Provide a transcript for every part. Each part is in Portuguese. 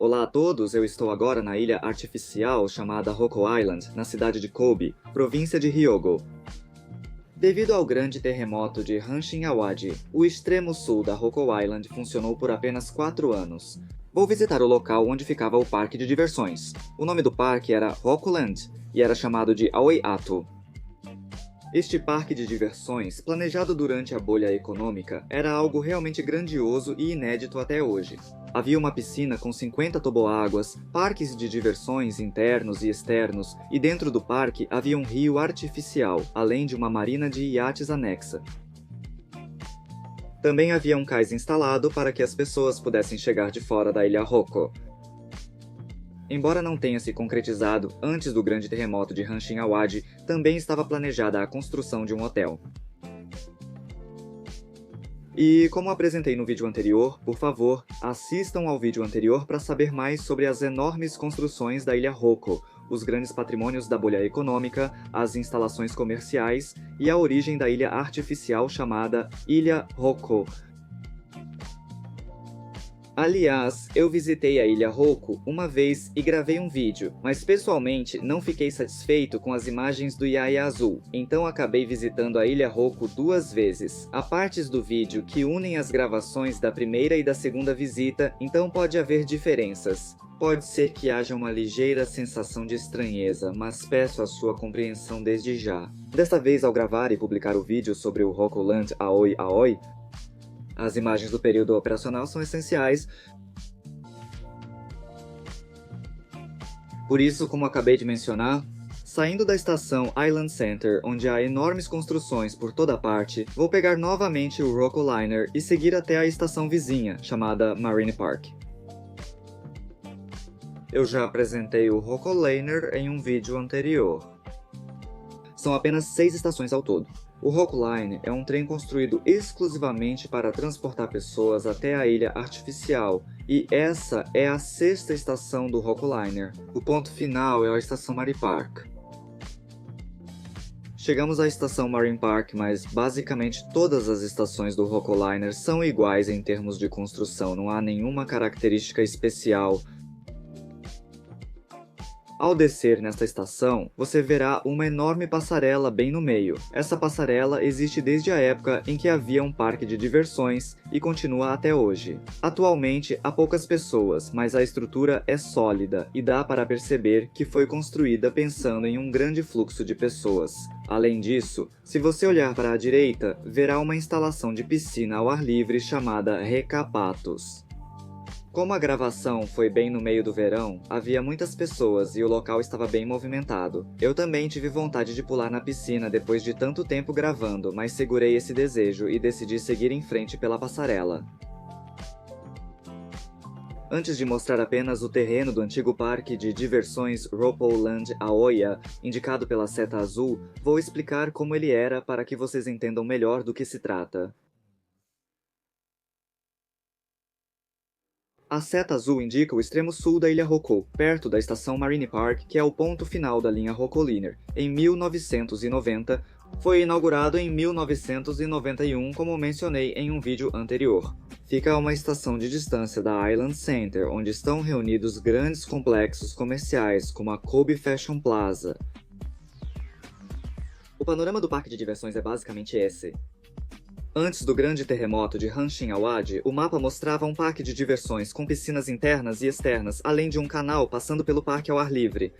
Olá a todos, eu estou agora na ilha artificial chamada Hoko Island, na cidade de Kobe, província de Hyogo. Devido ao grande terremoto de Hanshin Awadi, o extremo sul da Hoko Island funcionou por apenas 4 anos. Vou visitar o local onde ficava o parque de diversões. O nome do parque era Hokuland e era chamado de Aoi Ato. Este parque de diversões, planejado durante a bolha econômica, era algo realmente grandioso e inédito até hoje. Havia uma piscina com 50 toboáguas, parques de diversões internos e externos, e dentro do parque havia um rio artificial, além de uma marina de iates anexa. Também havia um cais instalado para que as pessoas pudessem chegar de fora da ilha Hoko. Embora não tenha se concretizado antes do grande terremoto de Hanshin Awadi, também estava planejada a construção de um hotel. E como apresentei no vídeo anterior, por favor, assistam ao vídeo anterior para saber mais sobre as enormes construções da ilha Hoko, os grandes patrimônios da bolha econômica, as instalações comerciais e a origem da ilha artificial chamada Ilha Hoko. Aliás, eu visitei a Ilha Hoko uma vez e gravei um vídeo, mas pessoalmente não fiquei satisfeito com as imagens do Yaya Azul, então acabei visitando a Ilha Hoko 2 vezes. Há partes do vídeo que unem as gravações da primeira e da segunda visita, então pode haver diferenças. Pode ser que haja uma ligeira sensação de estranheza, mas peço a sua compreensão desde já. Desta vez, ao gravar e publicar o vídeo sobre o Hokuland Aoi Aoi, as imagens do período operacional são essenciais. Por isso, como acabei de mencionar, saindo da estação Island Center, onde há enormes construções por toda parte, vou pegar novamente o Rocoliner e seguir até a estação vizinha, chamada Marine Park. Eu já apresentei o Rocoliner em um vídeo anterior. São apenas 6 estações ao todo. O Rocoline é um trem construído exclusivamente para transportar pessoas até a ilha artificial, e essa é a 6ª estação do Rocoliner. O ponto final é a estação Marine Park. Chegamos à estação Marine Park, mas basicamente todas as estações do Rocoliner são iguais em termos de construção, não há nenhuma característica especial. Ao descer nesta estação, você verá uma enorme passarela bem no meio. Essa passarela existe desde a época em que havia um parque de diversões e continua até hoje. Atualmente, há poucas pessoas, mas a estrutura é sólida e dá para perceber que foi construída pensando em um grande fluxo de pessoas. Além disso, se você olhar para a direita, verá uma instalação de piscina ao ar livre chamada Recapatos. Como a gravação foi bem no meio do verão, havia muitas pessoas e o local estava bem movimentado. Eu também tive vontade de pular na piscina depois de tanto tempo gravando, mas segurei esse desejo e decidi seguir em frente pela passarela. Antes de mostrar apenas o terreno do antigo parque de diversões Ropoland Aoya, indicado pela seta azul, vou explicar como ele era para que vocês entendam melhor do que se trata. A seta azul indica o extremo sul da ilha Hoko, perto da estação Marine Park, que é o ponto final da linha Rocoliner. Em 1990, foi inaugurado em 1991, como mencionei em um vídeo anterior. Fica a uma estação de distância da Island Center, onde estão reunidos grandes complexos comerciais, como a Kobe Fashion Plaza. O panorama do parque de diversões é basicamente esse. Antes do grande terremoto de Hanshin Awadi, o mapa mostrava um parque de diversões com piscinas internas e externas, além de um canal passando pelo parque ao ar livre.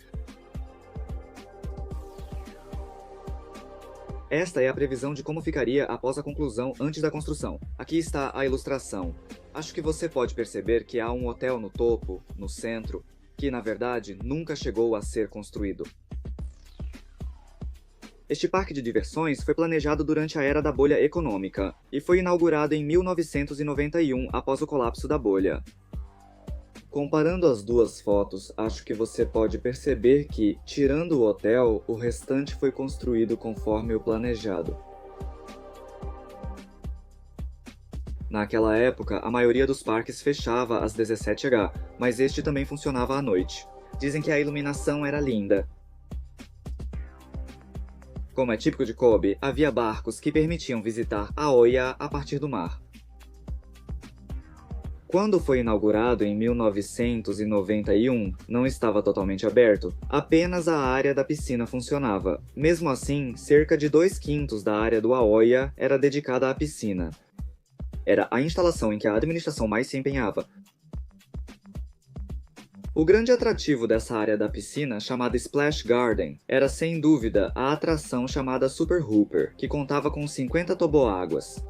Esta é a previsão de como ficaria após a conclusão antes da construção. Aqui está a ilustração. Acho que você pode perceber que há um hotel no topo, no centro, que na verdade nunca chegou a ser construído. Este parque de diversões foi planejado durante a era da bolha econômica e foi inaugurado em 1991 após o colapso da bolha. Comparando as duas fotos, acho que você pode perceber que, tirando o hotel, o restante foi construído conforme o planejado. Naquela época, a maioria dos parques fechava às 17h, mas este também funcionava à noite. Dizem que a iluminação era linda. Como é típico de Kobe, havia barcos que permitiam visitar Aoya a partir do mar. Quando foi inaugurado em 1991, não estava totalmente aberto, apenas a área da piscina funcionava. Mesmo assim, cerca de 2/5 da área do Aoya era dedicada à piscina. Era a instalação em que a administração mais se empenhava. O grande atrativo dessa área da piscina, chamada Splash Garden, era sem dúvida a atração chamada Super Hooper, que contava com 50 toboáguas.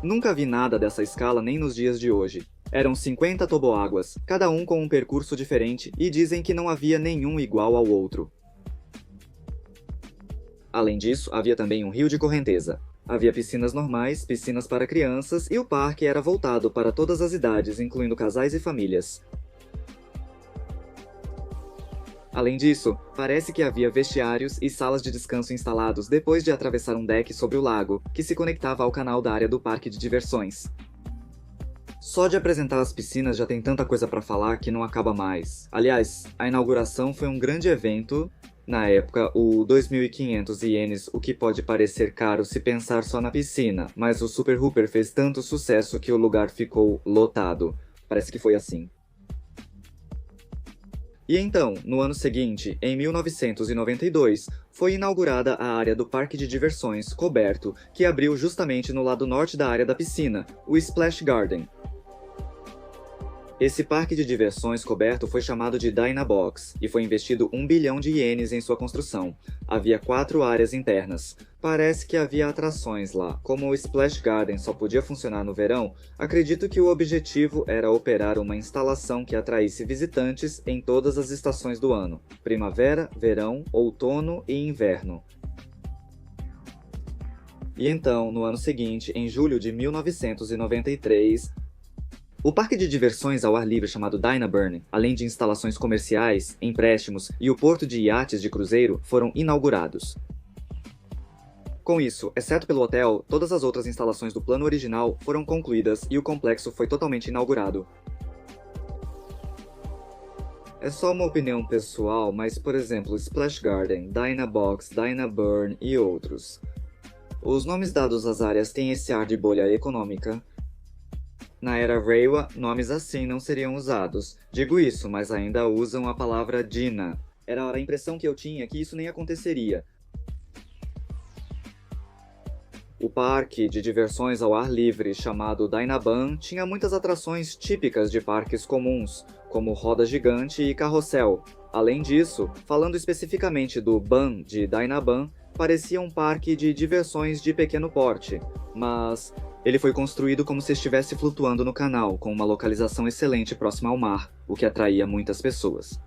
Nunca vi nada dessa escala nem nos dias de hoje. Eram 50 toboáguas, cada um com um percurso diferente, e dizem que não havia nenhum igual ao outro. Além disso, havia também um rio de correnteza. Havia piscinas normais, piscinas para crianças, e o parque era voltado para todas as idades, incluindo casais e famílias. Além disso, parece que havia vestiários e salas de descanso instalados depois de atravessar um deck sobre o lago, que se conectava ao canal da área do parque de diversões. Só de apresentar as piscinas já tem tanta coisa para falar que não acaba mais. Aliás, a inauguração foi um grande evento. Na época, o 2.500 ienes, o que pode parecer caro se pensar só na piscina, mas o Super Hooper fez tanto sucesso que o lugar ficou lotado. Parece que foi assim. E então, no ano seguinte, em 1992, foi inaugurada a área do parque de diversões coberto, que abriu justamente no lado norte da área da piscina, o Splash Garden. Esse parque de diversões coberto foi chamado de Dynabox, e foi investido 1 bilhão de ienes em sua construção. Havia 4 áreas internas. Parece que havia atrações lá. Como o Splash Garden só podia funcionar no verão, acredito que o objetivo era operar uma instalação que atraísse visitantes em todas as estações do ano: primavera, verão, outono e inverno. E então, no ano seguinte, em julho de 1993, o parque de diversões ao ar livre chamado Dynaburn, além de instalações comerciais, empréstimos e o porto de iates de cruzeiro, foram inaugurados. Com isso, exceto pelo hotel, todas as outras instalações do plano original foram concluídas e o complexo foi totalmente inaugurado. É só uma opinião pessoal, mas por exemplo, Splash Garden, Dynabox, Dynaburn e outros. Os nomes dados às áreas têm esse ar de bolha econômica. Na era Reiwa, nomes assim não seriam usados. Digo isso, mas ainda usam a palavra Dina. Era a impressão que eu tinha que isso nem aconteceria. O parque de diversões ao ar livre, chamado Dynaban, tinha muitas atrações típicas de parques comuns, como roda gigante e carrossel. Além disso, falando especificamente do Ban de Dynaban, parecia um parque de diversões de pequeno porte, mas ele foi construído como se estivesse flutuando no canal, com uma localização excelente próxima ao mar, o que atraía muitas pessoas.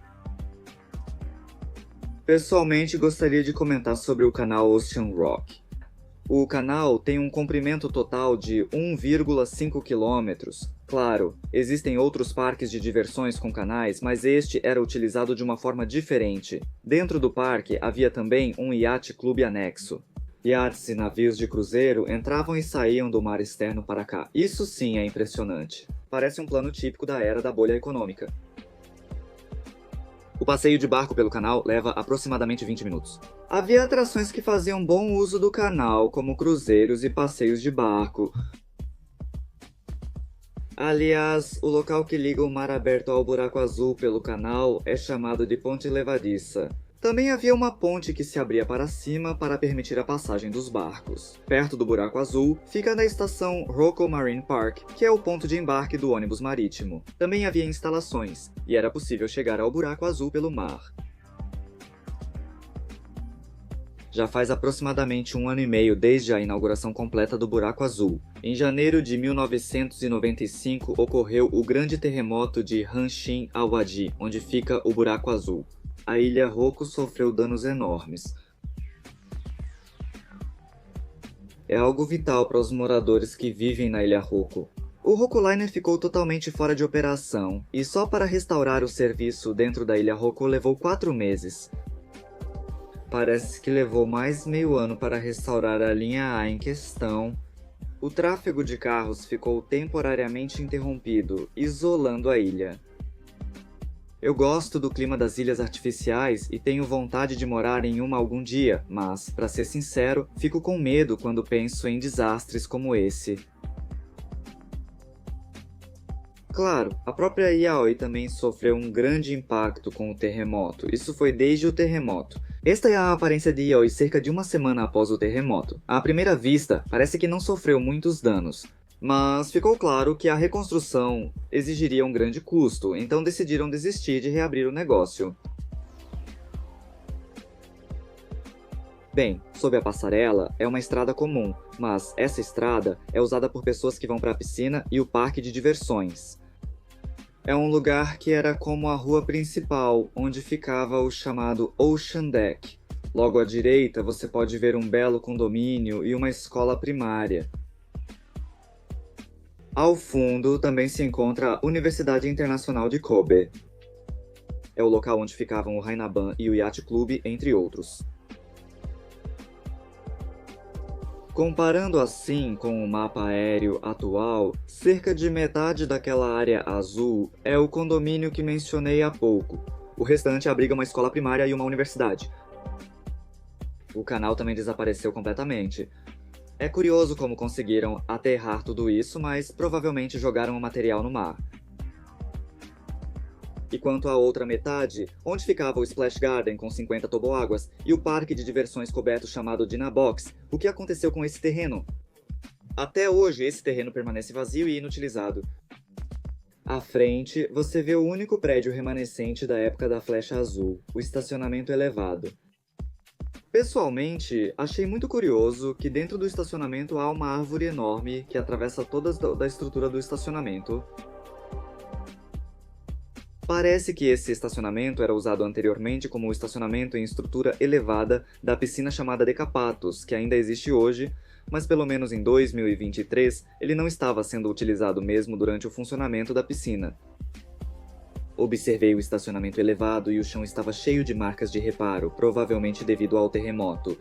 Pessoalmente, gostaria de comentar sobre o canal Ocean Rock. O canal tem um comprimento total de 1,5 km. Claro, existem outros parques de diversões com canais, mas este era utilizado de uma forma diferente. Dentro do parque havia também um iate clube anexo. Iates e navios de cruzeiro entravam e saíam do mar externo para cá. Isso sim é impressionante. Parece um plano típico da era da bolha econômica. O passeio de barco pelo canal leva aproximadamente 20 minutos. Havia atrações que faziam bom uso do canal, como cruzeiros e passeios de barco. Aliás, o local que liga o mar aberto ao buraco azul pelo canal é chamado de Ponte Levadiça. Também havia uma ponte que se abria para cima para permitir a passagem dos barcos. Perto do buraco azul, fica a estação Rocco Marine Park, que é o ponto de embarque do ônibus marítimo. Também havia instalações, e era possível chegar ao buraco azul pelo mar. Já faz aproximadamente 1 ano e meio desde a inauguração completa do buraco azul. Em janeiro de 1995 ocorreu o grande terremoto de Hanshin Awadi, onde fica o buraco azul. A ilha Rocco sofreu danos enormes. É algo vital para os moradores que vivem na ilha Rocco. O Rocco Liner ficou totalmente fora de operação, e só para restaurar o serviço dentro da ilha Rocco levou 4 meses. Parece que levou mais meio ano para restaurar a linha A em questão. O tráfego de carros ficou temporariamente interrompido, isolando a ilha. Eu gosto do clima das ilhas artificiais e tenho vontade de morar em uma algum dia, mas, para ser sincero, fico com medo quando penso em desastres como esse. Claro, a própria Yaoi também sofreu um grande impacto com o terremoto. Isso foi desde o terremoto. Esta é a aparência de Yaoi cerca de uma semana após o terremoto. À primeira vista, parece que não sofreu muitos danos. Mas ficou claro que a reconstrução exigiria um grande custo, então decidiram desistir de reabrir o negócio. Bem, sob a passarela é uma estrada comum, mas essa estrada é usada por pessoas que vão para a piscina e o parque de diversões. É um lugar que era como a rua principal, onde ficava o chamado Ocean Deck. Logo à direita você pode ver um belo condomínio e uma escola primária. Ao fundo também se encontra a Universidade Internacional de Kobe. É o local onde ficavam o Hainaban e o Yacht Club, entre outros. Comparando assim com o mapa aéreo atual, cerca de metade daquela área azul é o condomínio que mencionei há pouco. O restante abriga uma escola primária e uma universidade. O canal também desapareceu completamente. É curioso como conseguiram aterrar tudo isso, mas provavelmente jogaram o material no mar. E quanto à outra metade, onde ficava o Splash Garden com 50 toboáguas e o parque de diversões coberto chamado Dinabox, o que aconteceu com esse terreno? Até hoje, esse terreno permanece vazio e inutilizado. À frente, você vê o único prédio remanescente da época da Flecha Azul, o estacionamento elevado. Pessoalmente, achei muito curioso que dentro do estacionamento há uma árvore enorme que atravessa toda a estrutura do estacionamento. Parece que esse estacionamento era usado anteriormente como o estacionamento em estrutura elevada da piscina chamada Decapatos, que ainda existe hoje, mas pelo menos em 2023 ele não estava sendo utilizado mesmo durante o funcionamento da piscina. Observei o estacionamento elevado e o chão estava cheio de marcas de reparo, provavelmente devido ao terremoto.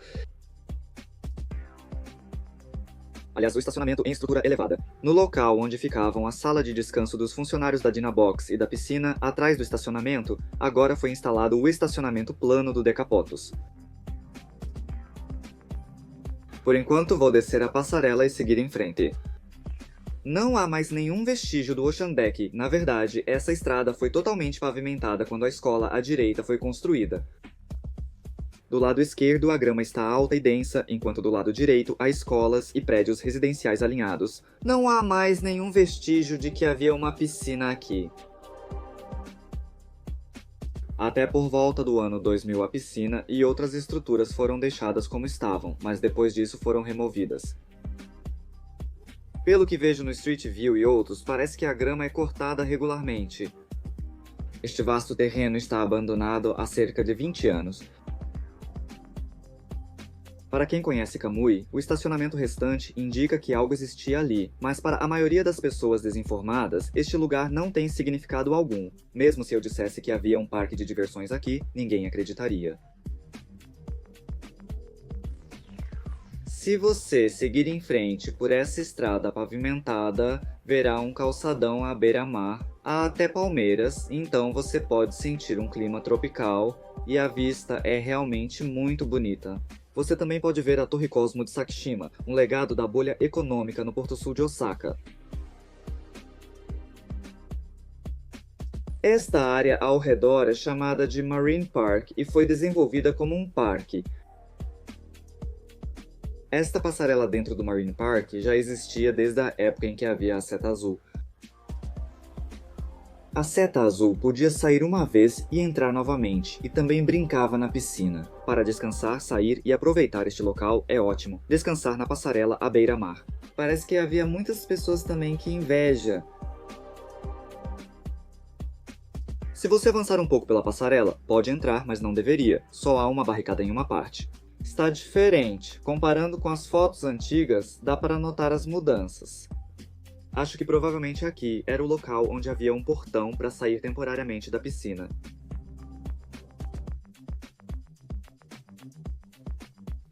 Aliás, o estacionamento em estrutura elevada. No local onde ficavam a sala de descanso dos funcionários da Dinabox e da piscina, atrás do estacionamento, agora foi instalado o estacionamento plano do Decapotos. Por enquanto, vou descer a passarela e seguir em frente. Não há mais nenhum vestígio do Ocean Deck. Na verdade, essa estrada foi totalmente pavimentada quando a escola à direita foi construída. Do lado esquerdo, a grama está alta e densa, enquanto do lado direito há escolas e prédios residenciais alinhados. Não há mais nenhum vestígio de que havia uma piscina aqui. Até por volta do ano 2000 a piscina e outras estruturas foram deixadas como estavam, mas depois disso foram removidas. Pelo que vejo no Street View e outros, parece que a grama é cortada regularmente. Este vasto terreno está abandonado há cerca de 20 anos. Para quem conhece Kamui, o estacionamento restante indica que algo existia ali, mas para a maioria das pessoas desinformadas, este lugar não tem significado algum. Mesmo se eu dissesse que havia um parque de diversões aqui, ninguém acreditaria. Se você seguir em frente por essa estrada pavimentada, verá um calçadão à beira-mar, até palmeiras, então você pode sentir um clima tropical e a vista é realmente muito bonita. Você também pode ver a Torre Cosmo de Sakishima, um legado da bolha econômica no Porto Sul de Osaka. Esta área ao redor é chamada de Marine Park e foi desenvolvida como um parque. Esta passarela dentro do Marine Park já existia desde a época em que havia a seta azul. A seta azul podia sair uma vez e entrar novamente, e também brincava na piscina. Para descansar, sair e aproveitar este local é ótimo. Descansar na passarela à beira-mar. Parece que havia muitas pessoas também que inveja. Se você avançar um pouco pela passarela, pode entrar, mas não deveria. Só há uma barricada em uma parte. Está diferente. Comparando com as fotos antigas, dá para notar as mudanças. Acho que provavelmente aqui era o local onde havia um portão para sair temporariamente da piscina.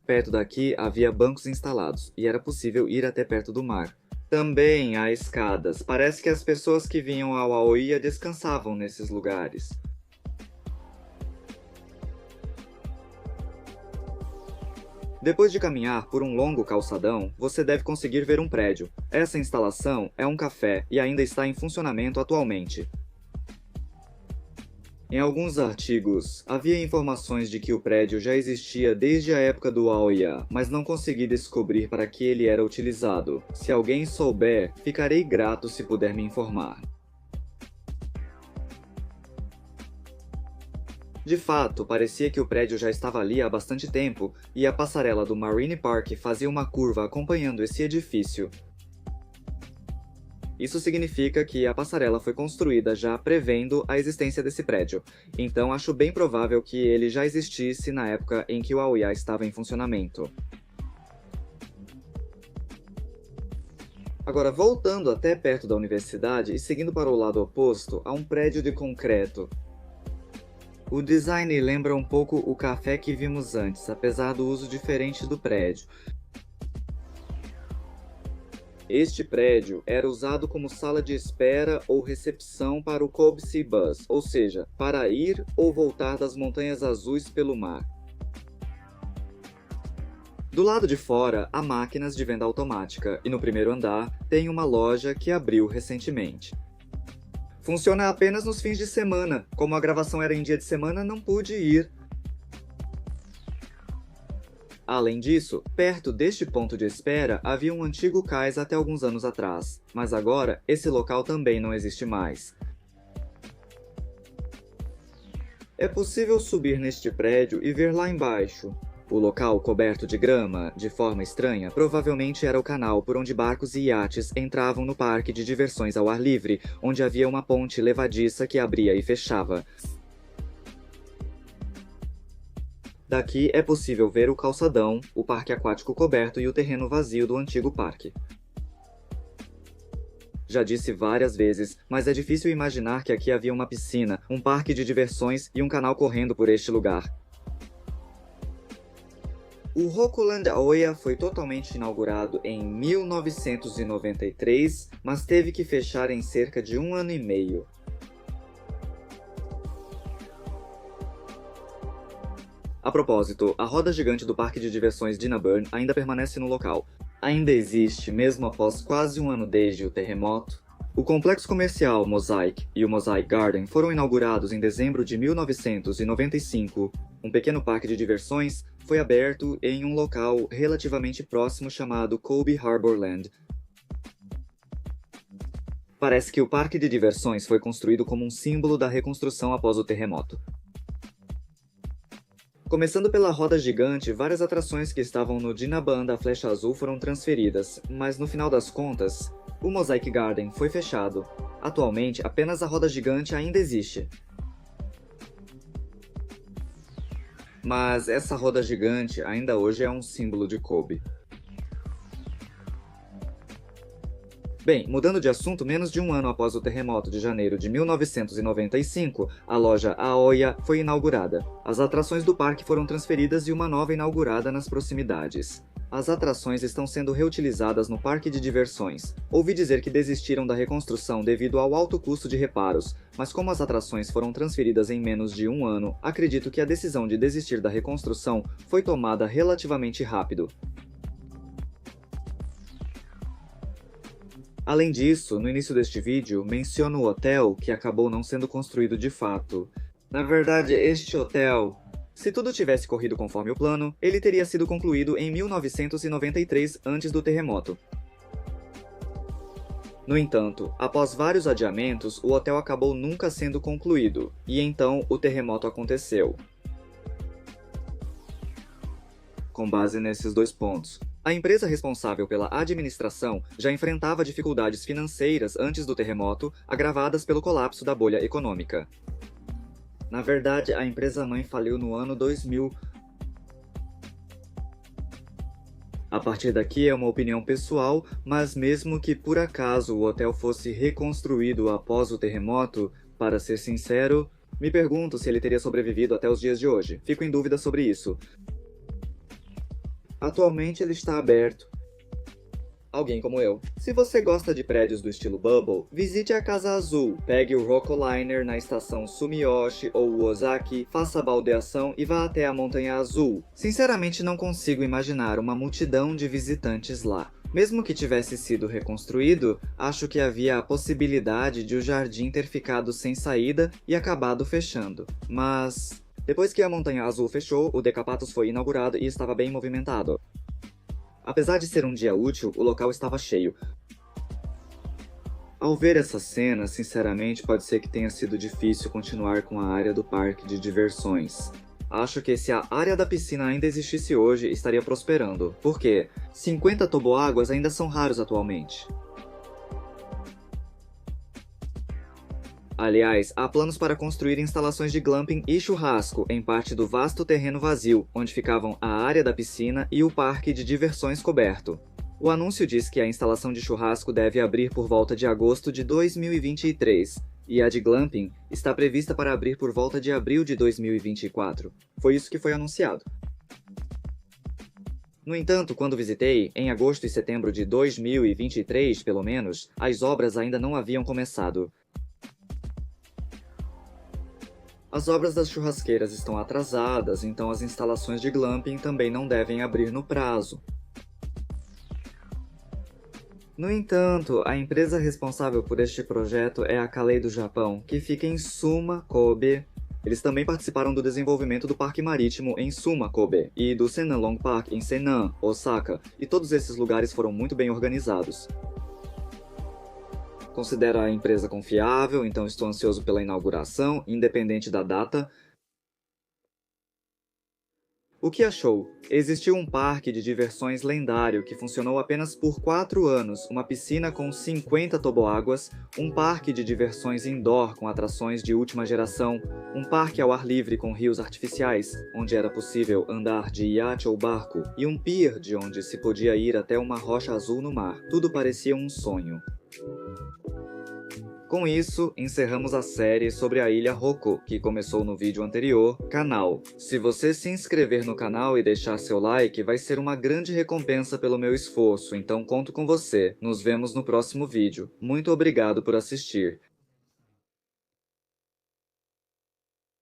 Perto daqui havia bancos instalados e era possível ir até perto do mar. Também há escadas. Parece que as pessoas que vinham ao Aoiya descansavam nesses lugares. Depois de caminhar por um longo calçadão, você deve conseguir ver um prédio. Essa instalação é um café e ainda está em funcionamento atualmente. Em alguns artigos, havia informações de que o prédio já existia desde a época do Aoya, mas não consegui descobrir para que ele era utilizado. Se alguém souber, ficarei grato se puder me informar. De fato, parecia que o prédio já estava ali há bastante tempo, e a passarela do Marine Park fazia uma curva acompanhando esse edifício. Isso significa que a passarela foi construída já prevendo a existência desse prédio, então acho bem provável que ele já existisse na época em que o Aoya estava em funcionamento. Agora, voltando até perto da universidade e seguindo para o lado oposto, há um prédio de concreto. O design lembra um pouco o café que vimos antes, apesar do uso diferente do prédio. Este prédio era usado como sala de espera ou recepção para o Kobe Sea Bus, ou seja, para ir ou voltar das Montanhas Azuis pelo mar. Do lado de fora, há máquinas de venda automática, e no primeiro andar tem uma loja que abriu recentemente. Funciona apenas nos fins de semana. Como a gravação era em dia de semana, não pude ir. Além disso, perto deste ponto de espera havia um antigo cais até alguns anos atrás, mas agora esse local também não existe mais. É possível subir neste prédio e ver lá embaixo. O local coberto de grama, de forma estranha, provavelmente era o canal por onde barcos e iates entravam no parque de diversões ao ar livre, onde havia uma ponte levadiça que abria e fechava. Daqui é possível ver o calçadão, o parque aquático coberto e o terreno vazio do antigo parque. Já disse várias vezes, mas é difícil imaginar que aqui havia uma piscina, um parque de diversões e um canal correndo por este lugar. O Rokuland Aoya foi totalmente inaugurado em 1993, mas teve que fechar em cerca de 1 ano e meio. A propósito, a roda gigante do parque de diversões Dina Burn ainda permanece no local. Ainda existe, mesmo após quase 1 ano desde o terremoto. O complexo comercial Mosaic e o Mosaic Garden foram inaugurados em dezembro de 1995. Um pequeno parque de diversões foi aberto em um local relativamente próximo chamado Kobe Harbor Land. Parece que o parque de diversões foi construído como um símbolo da reconstrução após o terremoto. Começando pela roda gigante, várias atrações que estavam no Dinaban da Flecha Azul foram transferidas, mas no final das contas, o Mosaic Garden foi fechado. Atualmente, apenas a roda gigante ainda existe. Mas essa roda gigante ainda hoje é um símbolo de Kobe. Bem, mudando de assunto, menos de 1 ano após o terremoto de janeiro de 1995, a loja Aoya foi inaugurada. As atrações do parque foram transferidas e uma nova inaugurada nas proximidades. As atrações estão sendo reutilizadas no parque de diversões. Ouvi dizer que desistiram da reconstrução devido ao alto custo de reparos, mas como as atrações foram transferidas em menos de 1 ano, acredito que a decisão de desistir da reconstrução foi tomada relativamente rápido. Além disso, no início deste vídeo, menciono o hotel que acabou não sendo construído de fato. Na verdade, este hotel... Se tudo tivesse corrido conforme o plano, ele teria sido concluído em 1993, antes do terremoto. No entanto, após vários adiamentos, o hotel acabou nunca sendo concluído, e então o terremoto aconteceu. Com base nesses 2 pontos, a empresa responsável pela administração já enfrentava dificuldades financeiras antes do terremoto, agravadas pelo colapso da bolha econômica. Na verdade, a empresa-mãe faliu no ano 2000. A partir daqui é uma opinião pessoal, mas mesmo que por acaso o hotel fosse reconstruído após o terremoto, para ser sincero, me pergunto se ele teria sobrevivido até os dias de hoje. Fico em dúvida sobre isso. Atualmente ele está aberto. alguém como eu. Se você gosta de prédios do estilo Bubble, visite a Casa Azul, pegue o Rocco Liner na estação Sumiyoshi ou Ozaki, faça a baldeação e vá até a Montanha Azul. Sinceramente não consigo imaginar uma multidão de visitantes lá. Mesmo que tivesse sido reconstruído, acho que havia a possibilidade de o jardim ter ficado sem saída e acabado fechando. Mas depois que a Montanha Azul fechou, o Decapatos foi inaugurado e estava bem movimentado. Apesar de ser um dia útil, o local estava cheio. Ao ver essa cena, sinceramente, pode ser que tenha sido difícil continuar com a área do parque de diversões. Acho que se a área da piscina ainda existisse hoje, estaria prosperando, porque 50 toboáguas ainda são raros atualmente. Aliás, há planos para construir instalações de glamping e churrasco em parte do vasto terreno vazio, onde ficavam a área da piscina e o parque de diversões coberto. O anúncio diz que a instalação de churrasco deve abrir por volta de agosto de 2023, e a de glamping está prevista para abrir por volta de abril de 2024. Foi isso que foi anunciado. No entanto, quando visitei, em agosto e setembro de 2023, pelo menos, as obras ainda não haviam começado. As obras das churrasqueiras estão atrasadas, então as instalações de glamping também não devem abrir no prazo. No entanto, a empresa responsável por este projeto é a Kalei do Japão, que fica em Suma, Kobe. Eles também participaram do desenvolvimento do Parque Marítimo em Suma, Kobe, e do Senan Long Park em Senan, Osaka, e todos esses lugares foram muito bem organizados. Considero a empresa confiável, então estou ansioso pela inauguração, independente da data. O que achou? Existiu um parque de diversões lendário que funcionou apenas por 4 anos, uma piscina com 50 toboáguas, um parque de diversões indoor com atrações de última geração, um parque ao ar livre com rios artificiais, onde era possível andar de iate ou barco, e um pier de onde se podia ir até uma rocha azul no mar. Tudo parecia um sonho. Com isso, encerramos a série sobre a Ilha Rocco, que começou no vídeo anterior, canal. Se você se inscrever no canal e deixar seu like, vai ser uma grande recompensa pelo meu esforço, então conto com você. Nos vemos no próximo vídeo. Muito obrigado por assistir.